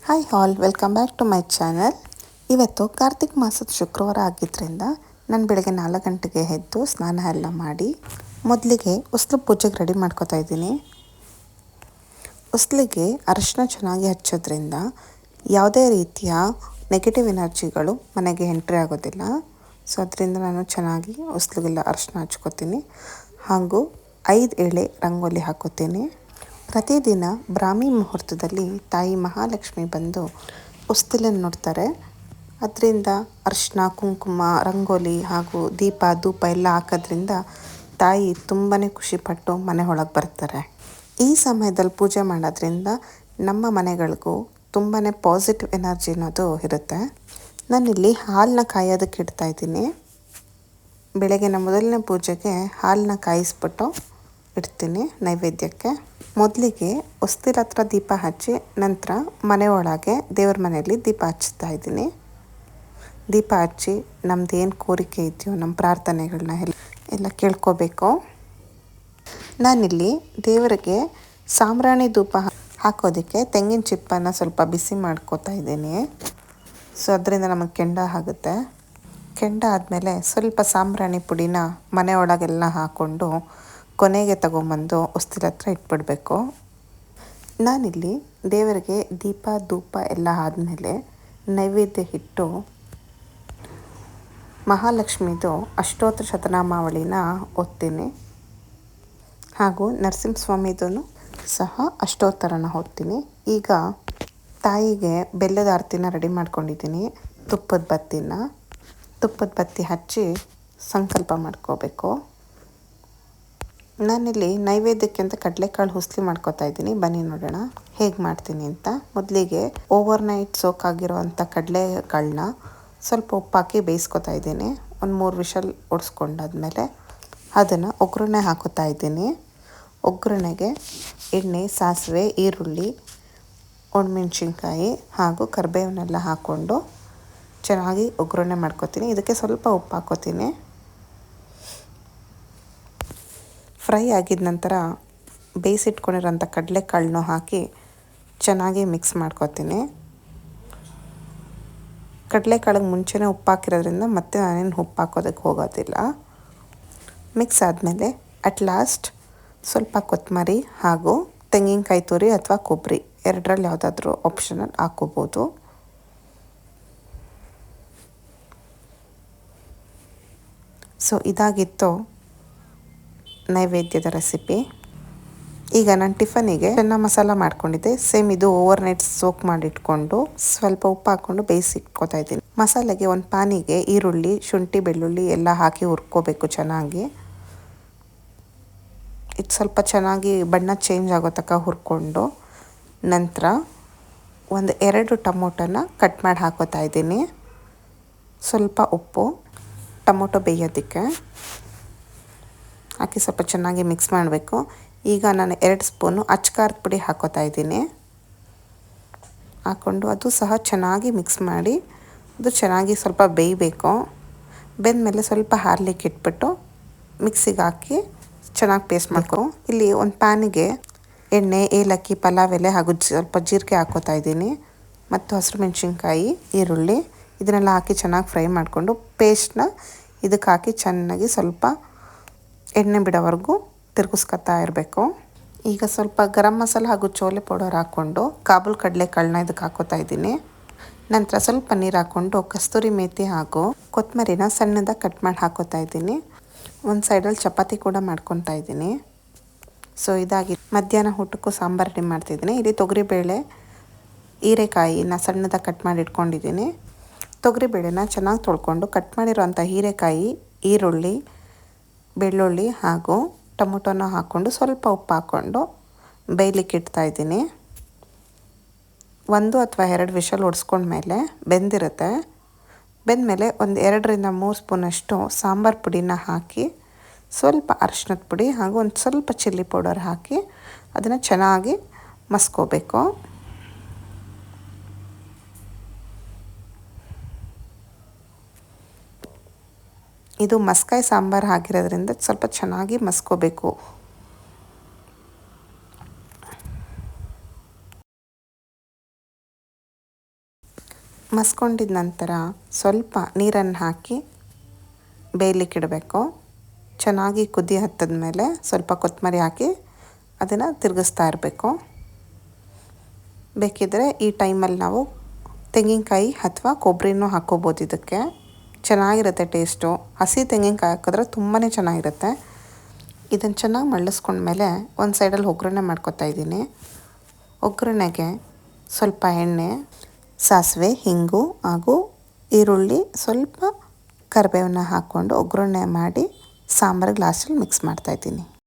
Hi all, welcome back to my channel. ಇವತ್ತು ಕಾರ್ತಿಕ್ ಮಾಸದ ಶುಕ್ರವಾರ ಆಗಿದ್ದರಿಂದ ನಾನು ಬೆಳಗ್ಗೆ 4 ಗಂಟೆಗೆ ಎದ್ದು ಸ್ನಾನ ಎಲ್ಲ ಮಾಡಿ ಮೊದಲಿಗೆ ಉಸ್ಲು ಪೂಜೆಗೆ ರೆಡಿ ಮಾಡ್ಕೊತಾ ಇದ್ದೀನಿ. ಉಸ್ಲಿಗೆ ಅರಿಶಿನ ಚೆನ್ನಾಗಿ ಹಚ್ಚೋದ್ರಿಂದ ಯಾವುದೇ ರೀತಿಯ ನೆಗೆಟಿವ್ ಎನರ್ಜಿಗಳು ಮನೆಗೆ ಎಂಟ್ರಿ ಆಗೋದಿಲ್ಲ. ಸೊ ಅದರಿಂದ ನಾನು ಚೆನ್ನಾಗಿ ಉಸ್ಲಿಗೆಲ್ಲ ಅರಿಶಿನ ಹಚ್ಕೋತೀನಿ ಹಾಗೂ 5 ಎಳೆ ರಂಗೋಲಿ ಹಾಕೋತೀನಿ. ಪ್ರತಿದಿನ ಬ್ರಾಹ್ಮಿ ಮುಹೂರ್ತದಲ್ಲಿ ತಾಯಿ ಮಹಾಲಕ್ಷ್ಮಿ ಬಂದು ಹೊಸ್ತಿಲನ್ನು ನೋಡ್ತಾರೆ. ಅದರಿಂದ ಅರಿಶಿನ, ಕುಂಕುಮ, ರಂಗೋಲಿ ಹಾಗೂ ದೀಪ ಧೂಪ ಎಲ್ಲ ಹಾಕೋದ್ರಿಂದ ತಾಯಿ ತುಂಬಾ ಖುಷಿಪಟ್ಟು ಮನೆ ಒಳಗೆ ಬರ್ತಾರೆ. ಈ ಸಮಯದಲ್ಲಿ ಪೂಜೆ ಮಾಡೋದ್ರಿಂದ ನಮ್ಮ ಮನೆಗಳಿಗೂ ತುಂಬಾ ಪಾಸಿಟಿವ್ ಎನರ್ಜಿ ಅನ್ನೋದು ಇರುತ್ತೆ. ನಾನಿಲ್ಲಿ ಹಾಲನ್ನ ಕಾಯೋದಕ್ಕೆ ಇಡ್ತಾ ಇದ್ದೀನಿ. ಬೆಳಗಿನ ಮೊದಲನೇ ಪೂಜೆಗೆ ಹಾಲನ್ನ ಕಾಯಿಸ್ಬಿಟ್ಟು ಇಡ್ತೀನಿ ನೈವೇದ್ಯಕ್ಕೆ. ಮೊದಲಿಗೆ ಹೊಸ್ತಿಲ ಹತ್ರ ದೀಪ ಹಚ್ಚಿ ನಂತರ ಮನೆ ಒಳಗೆ ದೇವ್ರ ಮನೆಯಲ್ಲಿ ದೀಪ ಹಚ್ತಾ ಇದ್ದೀನಿ. ದೀಪ ಹಚ್ಚಿ ನಮ್ದು ಏನು ಕೋರಿಕೆ ಇದೆಯೋ ನಮ್ಮ ಪ್ರಾರ್ಥನೆಗಳನ್ನ ಎಲ್ಲ ಕೇಳ್ಕೋಬೇಕು. ನಾನಿಲ್ಲಿ ದೇವರಿಗೆ ಸಾಂಬ್ರಾಣಿ ಧೂಪ ಹಾಕೋದಕ್ಕೆ ತೆಂಗಿನ ಚಿಪ್ಪನ್ನು ಸ್ವಲ್ಪ ಬಿಸಿ ಮಾಡ್ಕೋತಾ ಇದ್ದೀನಿ. ಸೊ ಅದರಿಂದ ನಮಗೆ ಕೆಂಡ ಆಗುತ್ತೆ. ಕೆಂಡ ಆದಮೇಲೆ ಸ್ವಲ್ಪ ಸಾಂಬ್ರಾಣಿ ಪುಡಿನ ಮನೆ ಒಳಗೆಲ್ಲ ಹಾಕ್ಕೊಂಡು ಕೊನೆಗೆ ತಗೊಂಬಂದು ಹೊಸ್ತಿಲ ಹತ್ರ ಇಟ್ಬಿಡಬೇಕು. ನಾನಿಲ್ಲಿ ದೇವರಿಗೆ ದೀಪ ಧೂಪ ಎಲ್ಲ ಆದಮೇಲೆ ನೈವೇದ್ಯ ಇಟ್ಟು ಮಹಾಲಕ್ಷ್ಮಿದು ಅಷ್ಟೋತ್ತರ ಶತನಾಮಾವಳಿನ ಓದ್ತೀನಿ ಹಾಗೂ ನರಸಿಂಹಸ್ವಾಮಿದೂ ಸಹ ಅಷ್ಟೋತ್ತರನ ಓದ್ತೀನಿ. ಈಗ ತಾಯಿಗೆ ಬೆಲ್ಲದ ಆರತಿನ ರೆಡಿ ಮಾಡ್ಕೊಂಡಿದ್ದೀನಿ. ತುಪ್ಪದ ಬತ್ತಿ ಹಚ್ಚಿ ಸಂಕಲ್ಪ ಮಾಡ್ಕೋಬೇಕು. ನಾನಿಲ್ಲಿ ನೈವೇದ್ಯಕ್ಕೆ ಅಂತ ಕಡಲೆಕಾಳು ಹುಸ್ಲಿ ಮಾಡ್ಕೋತಾ ಇದ್ದೀನಿ. ಬನ್ನಿ ನೋಡೋಣ ಹೇಗೆ ಮಾಡ್ತೀನಿ ಅಂತ. ಮೊದಲಿಗೆ ಓವರ್ ನೈಟ್ ಸೋಕ್ ಆಗಿರೋವಂಥ ಕಡಲೆಕಾಳನ್ನ ಸ್ವಲ್ಪ ಉಪ್ಪಾಕಿ ಬೇಯಿಸ್ಕೊತಾ ಇದ್ದೀನಿ. ಒಂದು 3 ವಿಷಲ್ ಹೊಡ್ಸ್ಕೊಂಡಾದ್ಮೇಲೆ ಅದನ್ನು ಒಗ್ಗರಣೆ ಹಾಕೋತಾ ಇದ್ದೀನಿ. ಒಗ್ಗರಣೆಗೆ ಎಣ್ಣೆ, ಸಾಸಿವೆ, ಈರುಳ್ಳಿ, ಒಣಮೆಣ್ಸಿನ್ಕಾಯಿ ಹಾಗೂ ಕರಿಬೇವನ್ನೆಲ್ಲ ಹಾಕ್ಕೊಂಡು ಚೆನ್ನಾಗಿ ಒಗ್ಗರಣೆ ಮಾಡ್ಕೋತೀನಿ. ಇದಕ್ಕೆ ಸ್ವಲ್ಪ ಉಪ್ಪು ಹಾಕೋತೀನಿ. ಫ್ರೈ ಆಗಿದ ನಂತರ ಬೇಯಿಸಿಟ್ಕೊಂಡಿರೋಂಥ ಕಡಲೆಕಾಳನ್ನು ಹಾಕಿ ಚೆನ್ನಾಗಿ ಮಿಕ್ಸ್ ಮಾಡ್ಕೋತೀನಿ. ಕಡಲೆಕಾಳಿಗೆ ಮುಂಚೆನೇ ಉಪ್ಪು ಹಾಕಿರೋದ್ರಿಂದ ಮತ್ತೆ ನಾನೇನು ಉಪ್ಪು ಹಾಕೋದಕ್ಕೆ ಹೋಗೋದಿಲ್ಲ. ಮಿಕ್ಸ್ ಆದಮೇಲೆ ಅಟ್ ಲಾಸ್ಟ್ ಸ್ವಲ್ಪ ಕೊತ್ತಂಬರಿ ಹಾಗೂ ತೆಂಗಿನಕಾಯಿ ತುರಿ ಅಥವಾ ಕೊಬ್ಬರಿ ಎರಡರಲ್ಲಿ ಯಾವುದಾದ್ರೂ ಆಪ್ಷನಲ್ ಹಾಕೋಬೋದು. ಸೊ ಇದಾಗಿತ್ತು ನೈವೇದ್ಯದ ರೆಸಿಪಿ. ಈಗ ನಾನು ಟಿಫನಿಗೆ ಚೆನ್ನ ಮಸಾಲ ಮಾಡ್ಕೊಂಡಿದ್ದೆ. ಸೇಮ್ ಇದು ಓವರ್ ನೈಟ್ ಸೋಕ್ ಮಾಡಿಟ್ಕೊಂಡು ಸ್ವಲ್ಪ ಉಪ್ಪು ಹಾಕ್ಕೊಂಡು ಬೇಯಿಸಿಟ್ಕೋತಾ ಇದ್ದೀನಿ. ಮಸಾಲೆಗೆ ಒಂದು ಪಾನಿಗೆ ಈರುಳ್ಳಿ, ಶುಂಠಿ, ಬೆಳ್ಳುಳ್ಳಿ ಎಲ್ಲ ಹಾಕಿ ಹುರ್ಕೋಬೇಕು ಚೆನ್ನಾಗಿ. ಇದು ಸ್ವಲ್ಪ ಚೆನ್ನಾಗಿ ಬಣ್ಣ ಚೇಂಜ್ ಆಗೋ ತನಕ ಹುರ್ಕೊಂಡು ನಂತರ ಒಂದು 2 ಟೊಮೊಟೊನ ಕಟ್ ಮಾಡಿ ಹಾಕೋತಾ ಇದ್ದೀನಿ. ಸ್ವಲ್ಪ ಉಪ್ಪು, ಟೊಮೊಟೊ ಬೇಯೋದಕ್ಕೆ ಹಾಕಿ ಸ್ವಲ್ಪ ಚೆನ್ನಾಗಿ ಮಿಕ್ಸ್ ಮಾಡಬೇಕು. ಈಗ ನಾನು 2 ಸ್ಪೂನು ಅಚ್ಕಾರದ ಪುಡಿ ಹಾಕೋತಾ ಇದ್ದೀನಿ. ಹಾಕ್ಕೊಂಡು ಅದು ಸಹ ಚೆನ್ನಾಗಿ ಮಿಕ್ಸ್ ಮಾಡಿ ಅದು ಚೆನ್ನಾಗಿ ಸ್ವಲ್ಪ ಬೇಯಬೇಕು. ಬೆಂದಮೇಲೆ ಸ್ವಲ್ಪ ಹಾರ್ಲಿಕ್ಕೆ ಇಟ್ಬಿಟ್ಟು ಮಿಕ್ಸಿಗೆ ಹಾಕಿ ಚೆನ್ನಾಗಿ ಪೇಸ್ಟ್ ಮಾಡ್ಕೊ. ಇಲ್ಲಿ ಒಂದು ಪ್ಯಾನಿಗೆ ಎಣ್ಣೆ, ಏಲಕ್ಕಿ, ಪಲಾವ್ ಎಲೆ ಹಾಗೂ ಸ್ವಲ್ಪ ಜೀರಿಗೆ ಹಾಕೋತಾ ಇದ್ದೀನಿ ಮತ್ತು ಹಸಿರು ಮೆಣಸಿನ್ಕಾಯಿ, ಈರುಳ್ಳಿ ಇದನ್ನೆಲ್ಲ ಹಾಕಿ ಚೆನ್ನಾಗಿ ಫ್ರೈ ಮಾಡಿಕೊಂಡು ಪೇಸ್ಟ್ನ ಇದಕ್ಕೆ ಹಾಕಿ ಚೆನ್ನಾಗಿ ಸ್ವಲ್ಪ ಎಣ್ಣೆ ಬಿಡೋವರೆಗೂ ತಿರುಗಿಸ್ಕೊತಾ ಇರಬೇಕು. ಈಗ ಸ್ವಲ್ಪ ಗರಂ ಮಸಾಲ ಹಾಗೂ ಚೋಲೆ ಪೌಡರ್ ಹಾಕ್ಕೊಂಡು ಕಾಬೂಲ್ ಕಡಲೆಕಾಳನ್ನ ಇದಕ್ಕೆ ಹಾಕೋತಾ ಇದ್ದೀನಿ. ನಂತರ ಸ್ವಲ್ಪ ನೀರು ಹಾಕ್ಕೊಂಡು ಕಸ್ತೂರಿ ಮೇಥಿ ಹಾಗೂ ಕೊತ್ತಂಬರಿನ ಸಣ್ಣದಾಗಿ ಕಟ್ ಮಾಡಿ ಹಾಕೋತಾ ಇದ್ದೀನಿ. ಒಂದು ಸೈಡಲ್ಲಿ ಚಪಾತಿ ಕೂಡ ಮಾಡ್ಕೊತಾ ಇದ್ದೀನಿ. ಸೊ ಇದಾಗಿ ಮಧ್ಯಾಹ್ನ ಊಟಕ್ಕೂ ಸಾಂಬಾರು ರೆಡಿ ಮಾಡ್ತಿದ್ದೀನಿ. ಇಲ್ಲಿ ತೊಗರಿಬೇಳೆ, ಹೀರೆಕಾಯಿನ ಸಣ್ಣದಾಗಿ ಕಟ್ ಮಾಡಿ ಇಟ್ಕೊಂಡಿದ್ದೀನಿ. ತೊಗರಿಬೇಳೆನ ಚೆನ್ನಾಗಿ ತೊಳ್ಕೊಂಡು ಕಟ್ ಮಾಡಿರೋಂಥ ಹೀರೆಕಾಯಿ, ಈರುಳ್ಳಿ, ಬೆಳ್ಳುಳ್ಳಿ ಹಾಗೂ ಟೊಮೊಟೊನ ಹಾಕ್ಕೊಂಡು ಸ್ವಲ್ಪ ಉಪ್ಪು ಹಾಕ್ಕೊಂಡು ಬೇಯಲಿಕ್ಕೆ ಇಡ್ತಾ ಇದ್ದೀನಿ. 1 ಅಥವಾ 2 ವಿಷಲ್ ಹೊಡ್ಸ್ಕೊಂಡ್ಮೇಲೆ ಬೆಂದಿರುತ್ತೆ. ಬೆಂದಮೇಲೆ ಒಂದು 2ರಿಂದ 3 ಸ್ಪೂನಷ್ಟು ಸಾಂಬಾರು ಪುಡಿನ ಹಾಕಿ ಸ್ವಲ್ಪ ಅರಿಶಿನದ ಪುಡಿ ಹಾಗೂ ಒಂದು ಸ್ವಲ್ಪ ಚಿಲ್ಲಿ ಪೌಡರ್ ಹಾಕಿ ಅದನ್ನು ಚೆನ್ನಾಗಿ ಮಸ್ಕೋಬೇಕು. ಇದು ಮಸ್ಕಾಯಿ ಸಾಂಬಾರು ಹಾಕಿರೋದ್ರಿಂದ ಸ್ವಲ್ಪ ಚೆನ್ನಾಗಿ ಮಸ್ಕೋಬೇಕು. ಮಸ್ಕೊಂಡಿದ ನಂತರ ಸ್ವಲ್ಪ ನೀರನ್ನು ಹಾಕಿ ಬೇಯಲಿಕ್ಕಿಡಬೇಕು. ಚೆನ್ನಾಗಿ ಕುದಿ ಹತ್ತಿದ ಮೇಲೆ ಸ್ವಲ್ಪ ಕೊತ್ತಂಬರಿ ಹಾಕಿ ಅದನ್ನು ತಿರುಗಿಸ್ತಾ ಇರಬೇಕು. ಬೇಕಿದ್ದರೆ ಈ ಟೈಮಲ್ಲಿ ನಾವು ತೆಂಗಿನಕಾಯಿ ಅಥವಾ ಕೊಬ್ಬರಿನೂ ಹಾಕ್ಕೋಬೋದು. ಇದಕ್ಕೆ ಚೆನ್ನಾಗಿರುತ್ತೆ ಟೇಸ್ಟು. ಹಸಿ ತೆಂಗಿನಕಾಯಿ ಹಾಕಿದ್ರೆ ತುಂಬಾ ಚೆನ್ನಾಗಿರುತ್ತೆ. ಇದನ್ನು ಚೆನ್ನಾಗಿ ಮಳ್ಳಿಸ್ಕೊಂಡ್ಮೇಲೆ ಒಂದು ಸೈಡಲ್ಲಿ ಒಗ್ಗರಣೆ ಮಾಡ್ಕೊತಾ ಇದ್ದೀನಿ. ಒಗ್ಗರಣೆಗೆ ಸ್ವಲ್ಪ ಎಣ್ಣೆ, ಸಾಸಿವೆ, ಹಿಂಗು ಹಾಗೂ ಈರುಳ್ಳಿ, ಸ್ವಲ್ಪ ಕರಿಬೇವನ್ನ ಹಾಕ್ಕೊಂಡು ಒಗ್ಗರಣೆ ಮಾಡಿ ಸಾಂಬಾರಿಗೆ ಲಾಸ್ಟಲ್ಲಿ ಮಿಕ್ಸ್ ಮಾಡ್ತಾಯಿದ್ದೀನಿ.